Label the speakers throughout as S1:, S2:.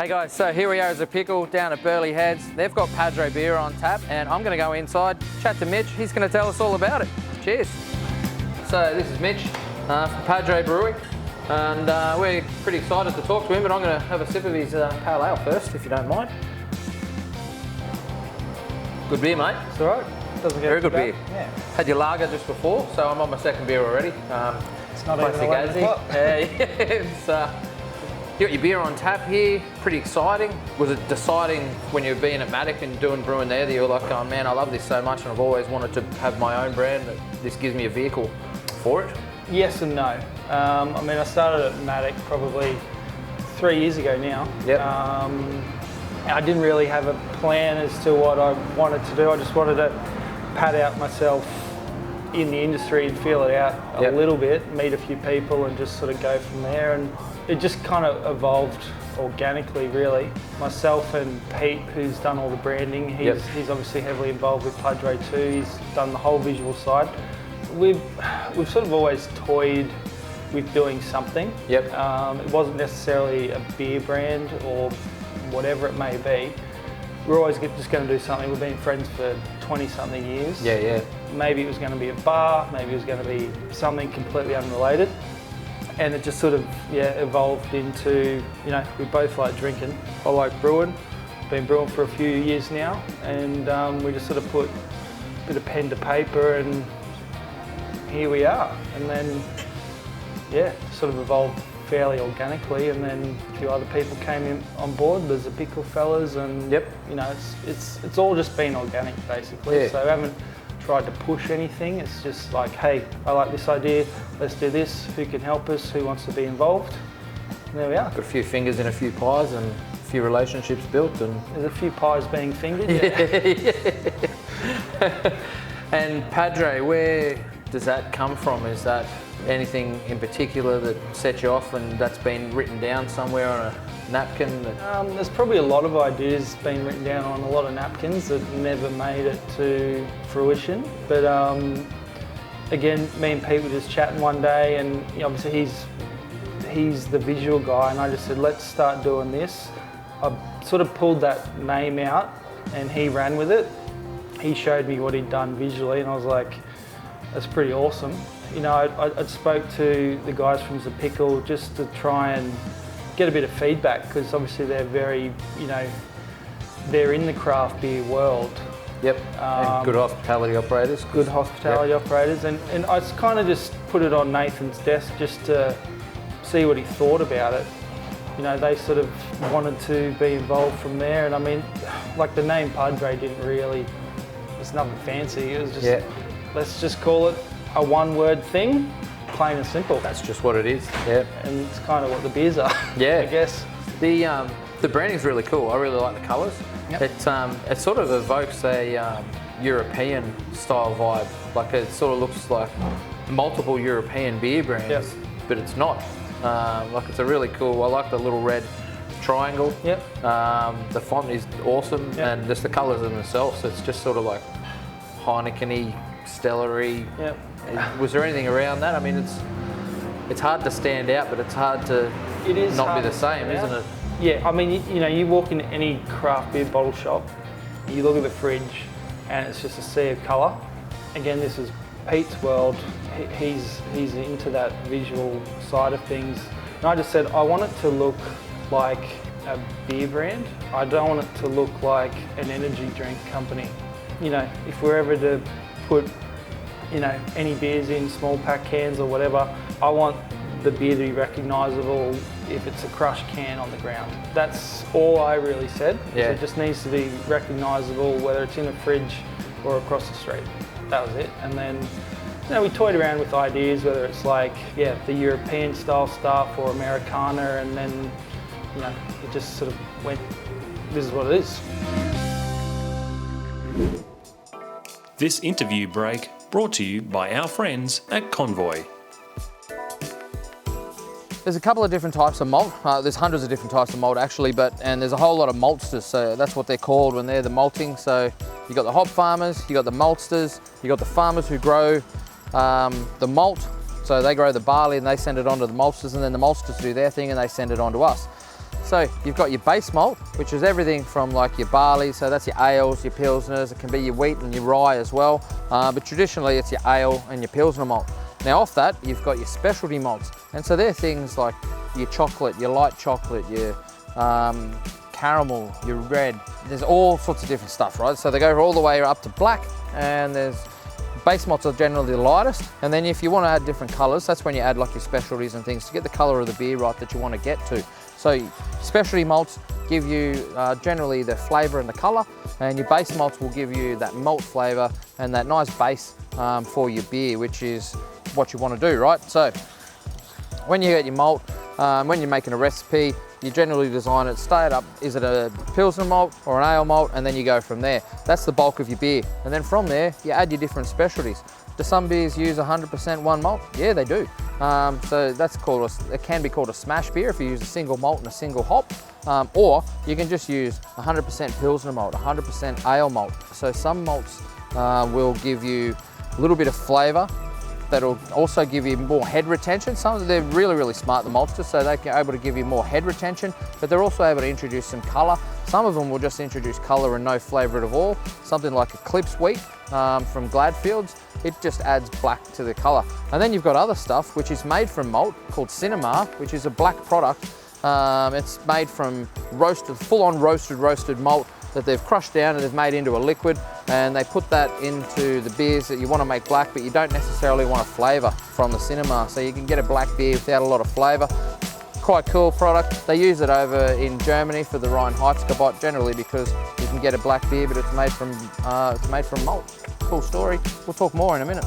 S1: Hey guys, so here we are as a pickle down at Burleigh Heads. They've got Padre beer on tap and I'm going to go inside, chat to Mitch. He's going to tell us all about it. Cheers. So this is Mitch from Padre Brewing and we're pretty excited to talk to him, but I'm going to have a sip of his pale ale first, if you don't mind. Good beer, mate.
S2: It's all right. Doesn't get
S1: very good beer.
S2: Yeah.
S1: Had your lager just before, so I'm on my second beer already.
S2: It's not even 11 o'clock.
S1: You got your beer on tap here, pretty exciting. Was it deciding when you were being at Matic and doing brewing there that you were like, oh man, I love this so much and I've always wanted to have my own brand, that this gives me a vehicle for it?
S2: Yes and no. I mean, I started at Matic probably 3 years ago now.
S1: Yep.
S2: I didn't really have a plan as to what I wanted to do. I just wanted to pad out myself in the industry and feel it out a little bit, meet a few people and just sort of go from there. And it just kind of evolved organically, really. Myself and Pete, who's done all the branding, he's obviously heavily involved with Padre too. He's done the whole visual side. We've sort of always toyed with doing something. Yep. It wasn't necessarily a beer brand or whatever it may be. We're always just going to do something. We've been friends for 20-something years. Yeah. Maybe it was going to be a bar, maybe it was going to be something completely unrelated. And it just sort of, evolved into, we both like drinking. I like brewing, been brewing for a few years now, and we just sort of put a bit of pen to paper and here we are. And then, sort of evolved fairly organically, and then a few other people came in on board. There's the Pickle fellas, and it's all just been organic basically. Yeah. So I haven't tried to push anything. It's just like, hey, I like this idea, let's do this, who can help us, who wants to be involved, and there we are.
S1: Got a few fingers in a few pies and a few relationships built, and
S2: there's a few pies being fingered.
S1: And Padre, where does that come from? Is that anything in particular that set you off and that's been written down somewhere on a napkin?
S2: There's probably a lot of ideas been written down on a lot of napkins that never made it to fruition. But again, me and Pete were just chatting one day, and obviously he's the visual guy, and I just said, let's start doing this. I sort of pulled that name out and he ran with it. He showed me what he'd done visually and I was like, that's pretty awesome. I spoke to the guys from Ze Pickle just to try and get a bit of feedback, because obviously they're very, they're in the craft beer world.
S1: Yep, and good hospitality operators.
S2: Good hospitality operators, and I kind of just put it on Nathan's desk just to see what he thought about it. They sort of wanted to be involved from there, and I mean, like the name Padre didn't really, it's nothing fancy, it was just, let's just call it a one-word thing, plain and simple.
S1: That's just what it is. Yeah.
S2: And it's kind of what the beers are.
S1: Yeah.
S2: I guess.
S1: The branding's really cool. I really like the colours. Yep. It sort of evokes a European style vibe. Like it sort of looks like multiple European beer brands, but it's not. Like it's a really cool. I like the little red triangle. Yep. The font is awesome, and just the colours in themselves. It's just sort of like Heineken-y, Stellary. Yep. Was there anything around that? I mean, it's hard to stand out, but it's hard to not be the same, isn't it?
S2: Yeah, I mean, you walk into any craft beer bottle shop, you look at the fridge, and it's just a sea of colour. Again, this is Pete's world. He's into that visual side of things. And I just said, I want it to look like a beer brand. I don't want it to look like an energy drink company. If we're ever to put any beers in small pack cans or whatever, I want the beer to be recognisable if it's a crushed can on the ground. That's all I really said. Yeah. It just needs to be recognisable, whether it's in a fridge or across the street. That was it. And then, we toyed around with ideas, whether it's like, the European style stuff or Americana, and then, it just sort of went, this is what it is.
S3: This interview break brought to you by our friends at Convoy.
S1: There's a couple of different types of malt. There's hundreds of different types of malt actually, and there's a whole lot of maltsters, so that's what they're called when they're the malting. So you got the hop farmers, you got the maltsters, you got the farmers who grow the malt. So they grow the barley and they send it on to the maltsters, and then the maltsters do their thing and they send it on to us. So you've got your base malt, which is everything from like your barley, so that's your ales, your pilsners, it can be your wheat and your rye as well, but traditionally it's your ale and your pilsner malt. Now off that, you've got your specialty malts, and so they're things like your chocolate, your light chocolate, your caramel, your red, there's all sorts of different stuff, right? So they go all the way up to black, and there's base malts are generally the lightest, and then if you want to add different colours, that's when you add like your specialties and things to get the colour of the beer right that you want to get to. So specialty malts give you generally the flavour and the colour, and your base malts will give you that malt flavour and that nice base for your beer, which is what you want to do, right? So when you get your malt, when you're making a recipe, you generally design it straight up. Is it a pilsner malt or an ale malt? And then you go from there. That's the bulk of your beer. And then from there, you add your different specialties. Do some beers use 100% one malt? Yeah, they do. So that's called it can be called a smash beer if you use a single malt and a single hop. Or you can just use 100% pilsner malt, 100% ale malt. So some malts will give you a little bit of flavour. That'll also give you more head retention. Some of them, they're really, really smart, the maltsters, so they're able to give you more head retention, but they're also able to introduce some colour. Some of them will just introduce colour and no flavour at all. Something like Eclipse wheat from Gladfields, it just adds black to the colour. And then you've got other stuff which is made from malt called Cinema, which is a black product. It's made from roasted, full-on roasted malt that they've crushed down and they've made into a liquid, and they put that into the beers that you want to make black, but you don't necessarily want a flavour from the Cinema. So you can get a black beer without a lot of flavour. Quite cool product. They use it over in Germany for the Reinheitsgebot generally because you can get a black beer, but it's made from malt. Cool story. We'll talk more in a minute.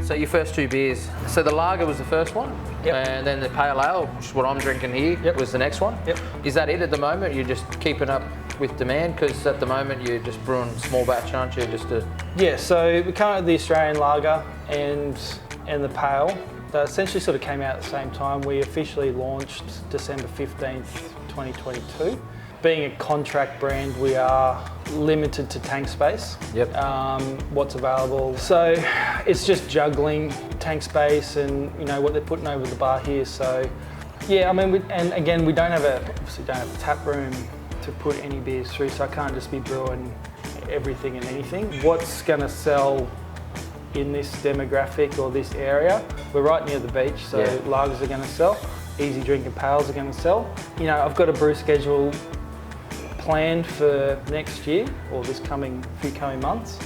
S1: So your first two beers, so the lager was the first one,
S2: yep.
S1: And then the pale ale, which is what I'm drinking here,
S2: yep.
S1: was the next one.
S2: Yep.
S1: Is that it at the moment? You're just keeping up with demand? Because at the moment you're just brewing small batch, aren't you?
S2: Yeah, so we're currently the Australian lager and the pale. They essentially sort of came out at the same time. We officially launched December 15th, 2022. Being a contract brand, we are limited to tank space.
S1: Yep.
S2: What's available. So it's just juggling tank space and what they're putting over the bar here. So yeah, I mean, we don't have a tap room to put any beers through. So I can't just be brewing everything and anything. What's going to sell in this demographic or this area? We're right near the beach, so yeah. Lagers are going to sell. Easy drinking pales are going to sell. I've got a brew schedule planned for next year or this few coming months,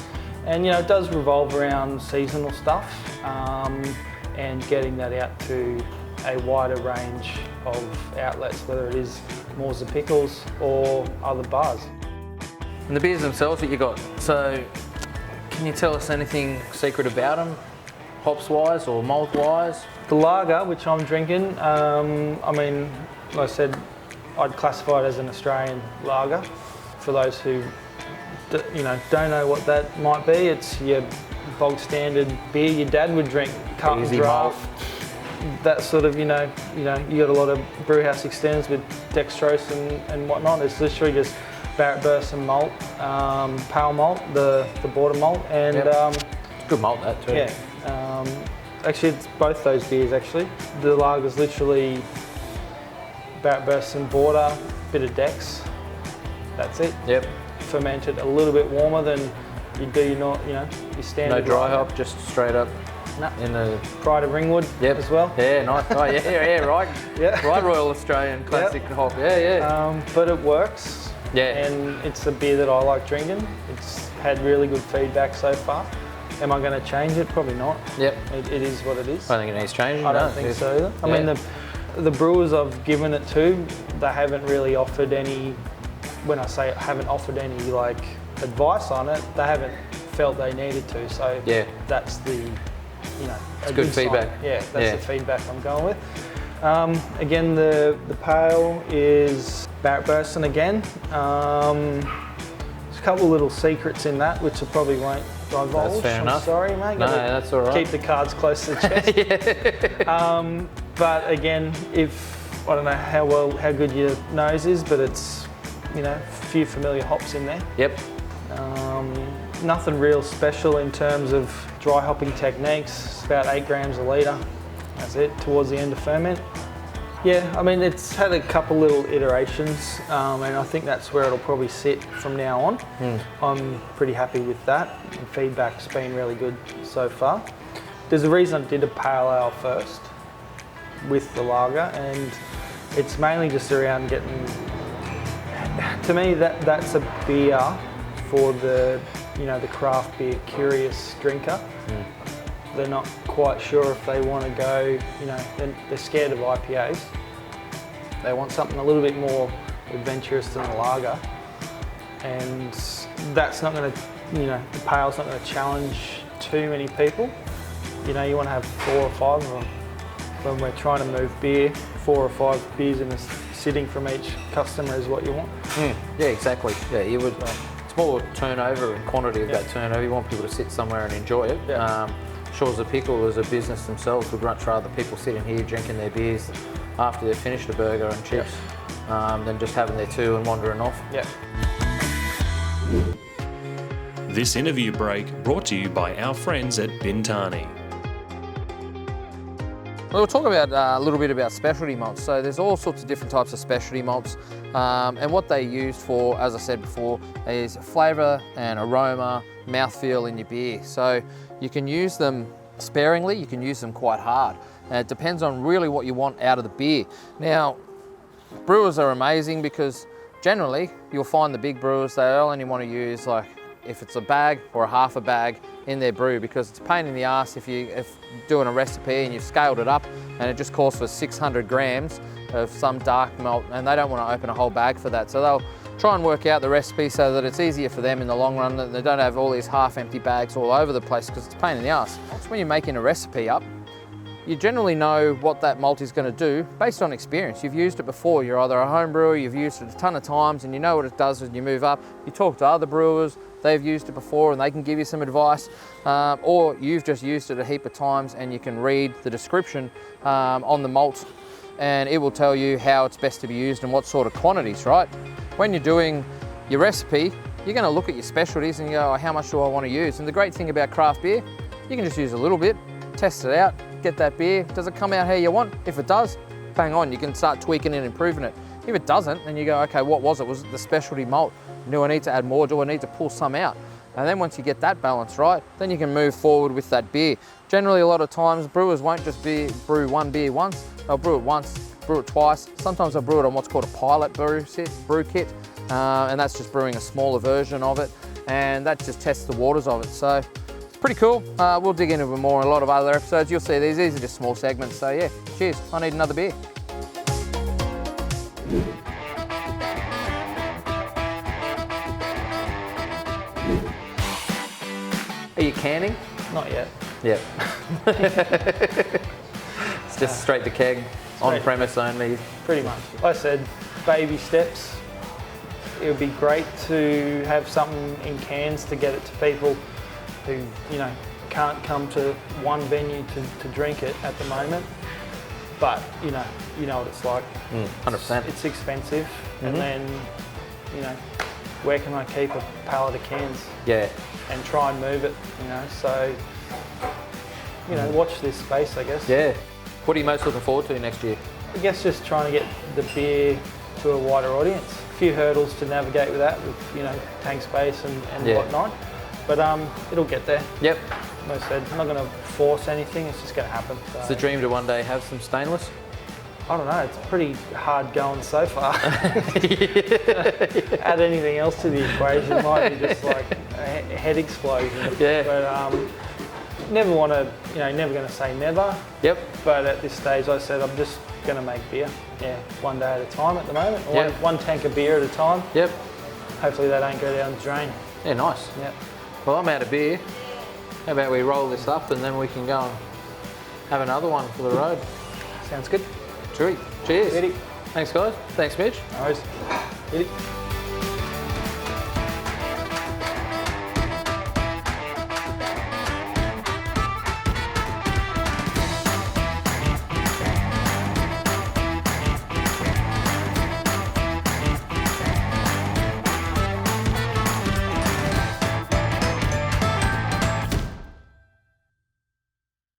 S2: and it does revolve around seasonal stuff and getting that out to a wider range of outlets, whether it is more Ze Pickles or other bars.
S1: And the beers themselves that you got, so can you tell us anything secret about them, hops wise or malt wise?
S2: The lager, which I'm drinking, I mean, like I said, I'd classify it as an Australian lager. For those who don't know what that might be, it's your bog standard beer your dad would drink, cut and draft. That sort of, you got a lot of brewhouse extends with dextrose and whatnot. It's literally just Barrett Burson malt, pale malt, the border malt, and
S1: good malt that too.
S2: Yeah, actually it's both those beers actually. The lager's literally Barrett Burson border, bit of Dex, that's it.
S1: Yep.
S2: Fermented a little bit warmer than you do your standard.
S1: No dry hop, just straight up.
S2: No.
S1: In the
S2: Pride of Ringwood as well.
S1: Yeah, nice. Oh, yeah, right.
S2: Yeah.
S1: Right, Royal Australian classic hop. Yeah.
S2: But it works.
S1: Yeah.
S2: And it's a beer that I like drinking. It's had really good feedback so far. Am I going to change it? Probably not.
S1: Yep.
S2: It is what it is.
S1: I don't think it needs changing.
S2: I don't think so either. I mean, the brewers I've given it to, they haven't really offered any, when I say haven't offered any advice on it, they haven't felt they needed to. So that's the,
S1: it's good feedback.
S2: Sign. Yeah, that's the feedback I'm going with. Again, the pale is Barrett Burson again. There's a couple of little secrets in that, which I probably won't divulge.
S1: That's fair enough.
S2: Sorry, mate.
S1: No, that's all right.
S2: Keep the cards close to the chest. But again, I don't know how good your nose is, but it's, a few familiar hops in there.
S1: Yep.
S2: nothing real special in terms of dry hopping techniques. It's about 8 grams a litre. That's it, towards the end of ferment. Yeah, I mean, it's had a couple little iterations, and I think that's where it'll probably sit from now on. I'm pretty happy with that. The feedback's been really good so far. There's a reason I did a pale ale first with the lager, and it's mainly just around getting, to me, that's a beer for the, you know, the craft beer curious drinker. They're not quite sure if they want to go, you know, they're scared of IPAs. They want something a little bit more adventurous than a lager. And that's not going to, you know, the pale's not going to challenge too many people. You know, you want to have 4 or 5 of them. When we're trying to move beer, 4 or 5 beers in a sitting from each customer is what you want.
S1: Yeah, exactly. Yeah, you would. It's more turnover and quantity of that turnover. You want people to sit somewhere and enjoy it. Sure, Ze Pickle as a business themselves would much rather people sitting here drinking their beers after they've finished a burger and chips than just having their 2 and wandering off.
S3: This interview break brought to you by our friends at Bintani.
S1: We'll talk about a little bit about specialty malts. So there's all sorts of different types of specialty malts, and what they used for, as I said before, is flavour and aroma, mouthfeel in your beer. So you can use them sparingly, you can use them quite hard. And it depends on really what you want out of the beer. Now, brewers are amazing because generally you'll find the big brewers, they only want to use, like, if it's a bag or a half a bag in their brew, because it's a pain in the ass if doing a recipe and you've scaled it up and it just calls for 600 grams of some dark malt, and they don't want to open a whole bag for that. So they'll try and work out the recipe so that it's easier for them in the long run, that they don't have all these half-empty bags all over the place, because it's a pain in the ass. That's when you're making a recipe up, you generally know what that malt is going to do based on experience. You've used it before. You're either a home brewer, you've used it a ton of times, and you know what it does as you move up. You talk to other brewers, they've used it before and they can give you some advice, or you've just used it a heap of times and you can read the description on the malt, and it will tell you how it's best to be used and what sort of quantities, right? When you're doing your recipe, you're going to look at your specialties and you go, oh, how much do I want to use? And the great thing about craft beer, you can just use a little bit, test it out, get that beer. Does it come out how you want? If it does, bang on, you can start tweaking and improving it. If it doesn't, then you go, okay, what was it? Was it the specialty malt? Do I need to add more? Do I need to pull some out? And then once you get that balance right, then you can move forward with that beer. Generally, a lot of times, brewers won't just brew one beer once. They'll brew it once, brew it twice. Sometimes they'll brew it on what's called a pilot brew kit, and that's just brewing a smaller version of it, and that just tests the waters of it. So it's pretty cool. We'll dig into it more in a lot of other episodes. You'll see these are just small segments. So yeah, cheers. I need another beer. Are you canning?
S2: Not yet.
S1: Yep. It's just straight to keg, on premise only.
S2: Pretty much. Like I said, baby steps. It would be great to have something in cans to get it to people who, you know, can't come to one venue to drink it at the moment. But you know what it's like.
S1: 100%.
S2: It's expensive, and then, you know, where can I keep a pallet of cans?
S1: Yeah.
S2: And try and move it, you know. So, you know, watch this space, I guess.
S1: Yeah. What are you most looking forward to next year?
S2: I guess just trying to get the beer to a wider audience. A few hurdles to navigate with that, with, you know, tank space and whatnot. But it'll get there. Yep. Like I said, I'm not going to force anything. It's just going to happen. So.
S1: It's the dream to one day have some stainless?
S2: I don't know. It's pretty hard going so far. Add anything else to the equation, it might be just like a head explosion.
S1: Yeah.
S2: But never want to, you know, never going to say never. Yep. But at this stage, like I said, I'm just going to make beer. Yeah, one day at a time at the moment. Yep. One tank of beer at a time. Yep. Hopefully they don't go down the drain.
S1: Yeah, nice. Yep. Well, I'm out of beer. How about we roll this up and then we can go and have another one for the road.
S2: Sounds good.
S1: Sweet. Cheers.
S2: Ready.
S1: Thanks, guys. Thanks, Mitch.
S2: No worries. Ready.